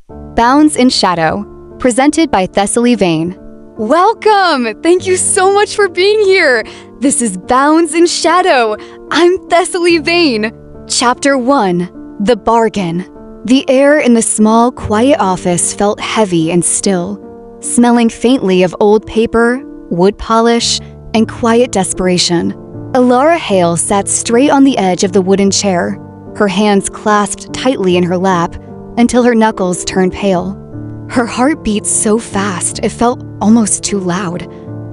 Bounds in Shadow, presented by Thessaly Vane. Welcome! Thank you so much for being here! This is Bounds in Shadow. I'm Thessaly Vane. Chapter 1, The Bargain. The air in the small, quiet office felt heavy and still, smelling faintly of old paper, wood polish, and quiet desperation. Elara Hale sat straight on the edge of the wooden chair, her hands clasped tightly in her lap until her knuckles turned pale. Her heart beat so fast it felt almost too loud.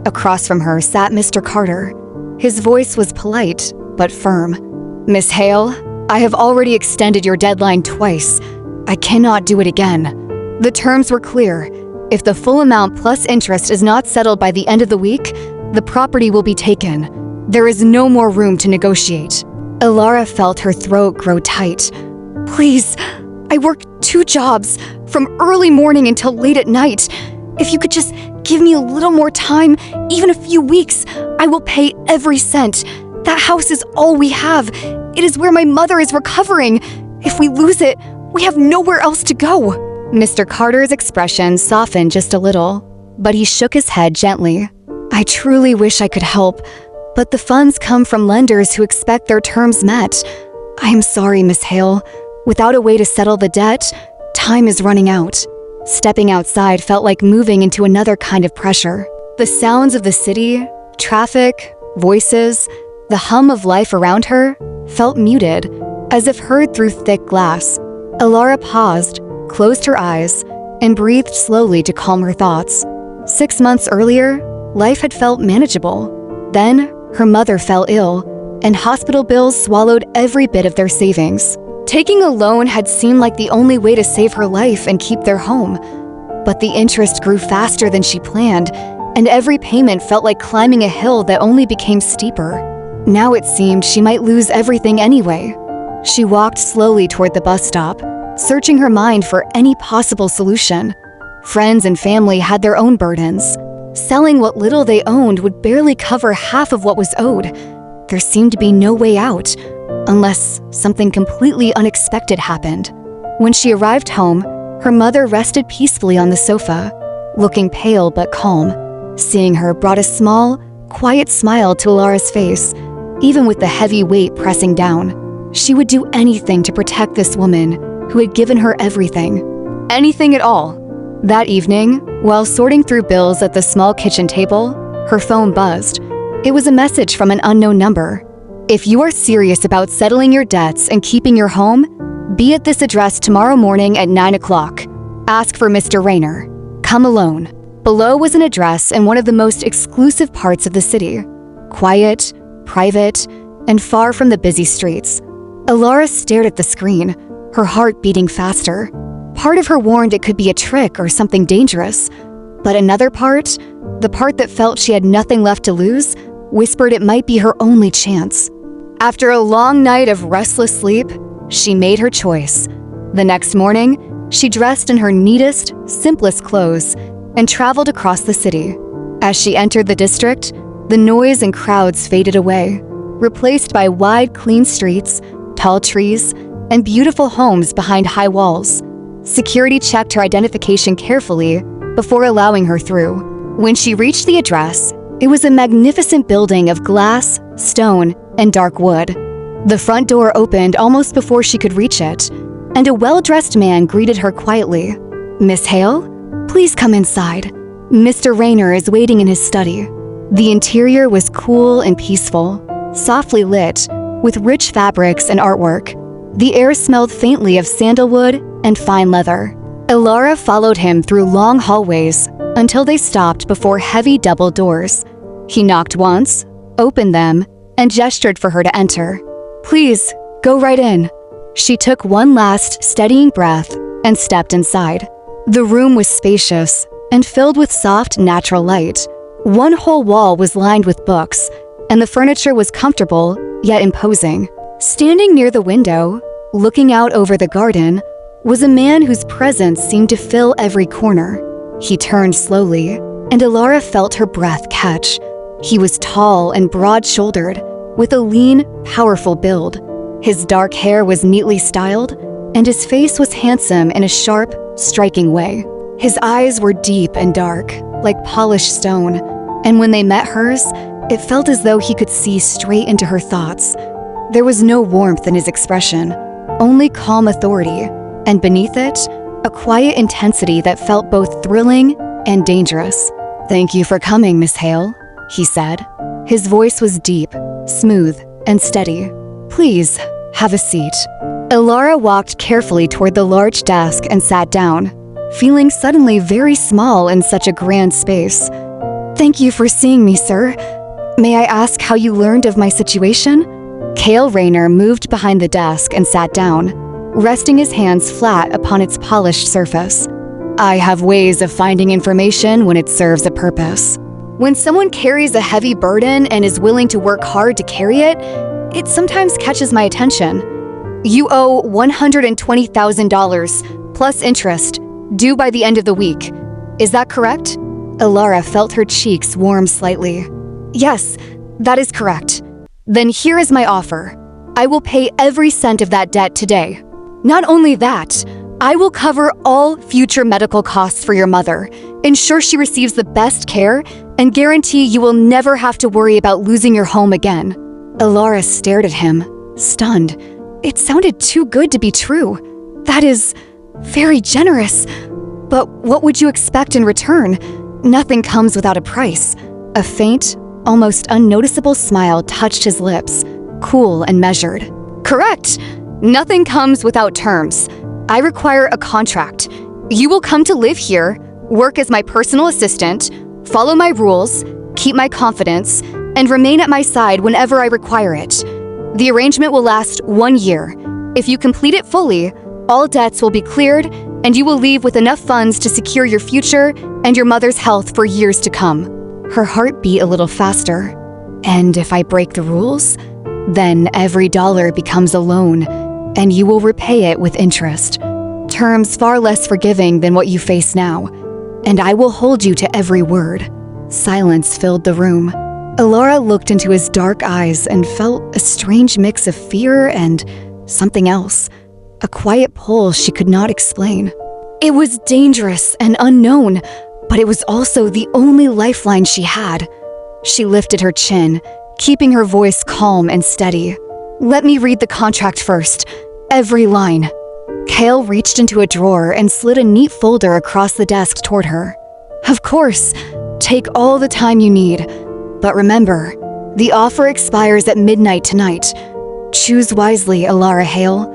Across from her sat Mr. Carter. His voice was polite but firm. "Miss Hale, I have already extended your deadline twice. I cannot do it again. The terms were clear. If the full amount plus interest is not settled by the end of the week, the property will be taken. There is no more room to negotiate." Elara felt her throat grow tight. "Please, I work 2 jobs, from early morning until late at night. If you could just give me a little more time, even a few weeks, I will pay every cent. That house is all we have. It is where my mother is recovering. If we lose it, we have nowhere else to go." Mr. Carter's expression softened just a little, but he shook his head gently. "I truly wish I could help, but the funds come from lenders who expect their terms met. I am sorry, Miss Hale. Without a way to settle the debt, time is running out." Stepping outside felt like moving into another kind of pressure. The sounds of the city, traffic, voices, the hum of life around her felt muted, as if heard through thick glass. Elara paused, closed her eyes, and breathed slowly to calm her thoughts. 6 months earlier, life had felt manageable. Then, her mother fell ill, and hospital bills swallowed every bit of their savings. Taking a loan had seemed like the only way to save her life and keep their home. But the interest grew faster than she planned, and every payment felt like climbing a hill that only became steeper. Now it seemed she might lose everything anyway. She walked slowly toward the bus stop, searching her mind for any possible solution. Friends and family had their own burdens. Selling what little they owned would barely cover half of what was owed. There seemed to be no way out, unless something completely unexpected happened. When she arrived home, her mother rested peacefully on the sofa, looking pale but calm. Seeing her brought a small, quiet smile to Elara's face, even with the heavy weight pressing down. She would do anything to protect this woman who had given her everything. Anything at all. That evening, while sorting through bills at the small kitchen table, her phone buzzed. It was a message from an unknown number. "If you are serious about settling your debts and keeping your home, be at this address tomorrow morning at 9 o'clock. Ask for Mr. Rayner. Come alone." Below was an address in one of the most exclusive parts of the city. Quiet, private, and far from the busy streets. Elara stared at the screen, her heart beating faster. Part of her warned it could be a trick or something dangerous, but another part, the part that felt she had nothing left to lose, whispered it might be her only chance. After a long night of restless sleep, she made her choice. The next morning, she dressed in her neatest, simplest clothes and traveled across the city. As she entered the district, the noise and crowds faded away, replaced by wide, clean streets, tall trees, and beautiful homes behind high walls. Security checked her identification carefully before allowing her through. When she reached the address, it was a magnificent building of glass, stone, and dark wood. The front door opened almost before she could reach it, and a well-dressed man greeted her quietly. "Miss Hale, please come inside. Mr. Rayner is waiting in his study." The interior was cool and peaceful, softly lit, with rich fabrics and artwork. The air smelled faintly of sandalwood and fine leather. Elara followed him through long hallways until they stopped before heavy double doors. He knocked once, opened them, and gestured for her to enter. "Please, go right in." She took one last steadying breath and stepped inside. The room was spacious and filled with soft, natural light. One whole wall was lined with books, and the furniture was comfortable yet imposing. Standing near the window, looking out over the garden, was a man whose presence seemed to fill every corner. He turned slowly, and Elara felt her breath catch. He was tall and broad-shouldered, with a lean, powerful build. His dark hair was neatly styled, and his face was handsome in a sharp, striking way. His eyes were deep and dark, like polished stone, and when they met hers, it felt as though he could see straight into her thoughts. There was no warmth in his expression, only calm authority, and beneath it, a quiet intensity that felt both thrilling and dangerous. "Thank you for coming, Miss Hale," he said. His voice was deep, smooth, and steady. "Please, have a seat." Elara walked carefully toward the large desk and sat down, feeling suddenly very small in such a grand space. "Thank you for seeing me, sir. May I ask how you learned of my situation?" Cale Rayner moved behind the desk and sat down, resting his hands flat upon its polished surface. "I have ways of finding information when it serves a purpose. When someone carries a heavy burden and is willing to work hard to carry it, it sometimes catches my attention. You owe $120,000 plus interest, due by the end of the week. Is that correct?" Elara felt her cheeks warm slightly. "Yes, that is correct." "Then here is my offer. I will pay every cent of that debt today. Not only that, I will cover all future medical costs for your mother, ensure she receives the best care, and guarantee you will never have to worry about losing your home again." Elara stared at him, stunned. It sounded too good to be true. "That is very generous. But what would you expect in return? Nothing comes without a price." A faint, almost unnoticeable smile touched his lips, cool and measured. "Correct. Nothing comes without terms. I require a contract. You will come to live here, work as my personal assistant, follow my rules, keep my confidence, and remain at my side whenever I require it. The arrangement will last 1 year. If you complete it fully, all debts will be cleared, and you will leave with enough funds to secure your future and your mother's health for years to come." Her heart beat a little faster. "And if I break the rules, then every dollar becomes a loan, and you will repay it with interest. Terms far less forgiving than what you face now, and I will hold you to every word." Silence filled the room. Elara looked into his dark eyes and felt a strange mix of fear and something else, a quiet pull she could not explain. It was dangerous and unknown, but it was also the only lifeline she had. She lifted her chin, keeping her voice calm and steady. "Let me read the contract first, every line." Cale reached into a drawer and slid a neat folder across the desk toward her. "Of course, take all the time you need. But remember, the offer expires at midnight tonight. Choose wisely, Elara Hale.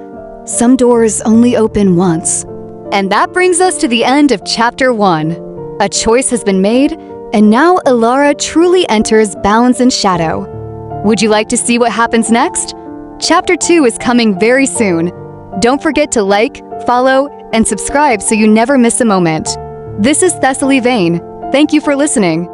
Some doors only open once." And that brings us to the end of Chapter 1. A choice has been made, and now Elara truly enters Bounds in Shadow. Would you like to see what happens next? Chapter 2 is coming very soon. Don't forget to like, follow, and subscribe so you never miss a moment. This is Thessaly Vane. Thank you for listening.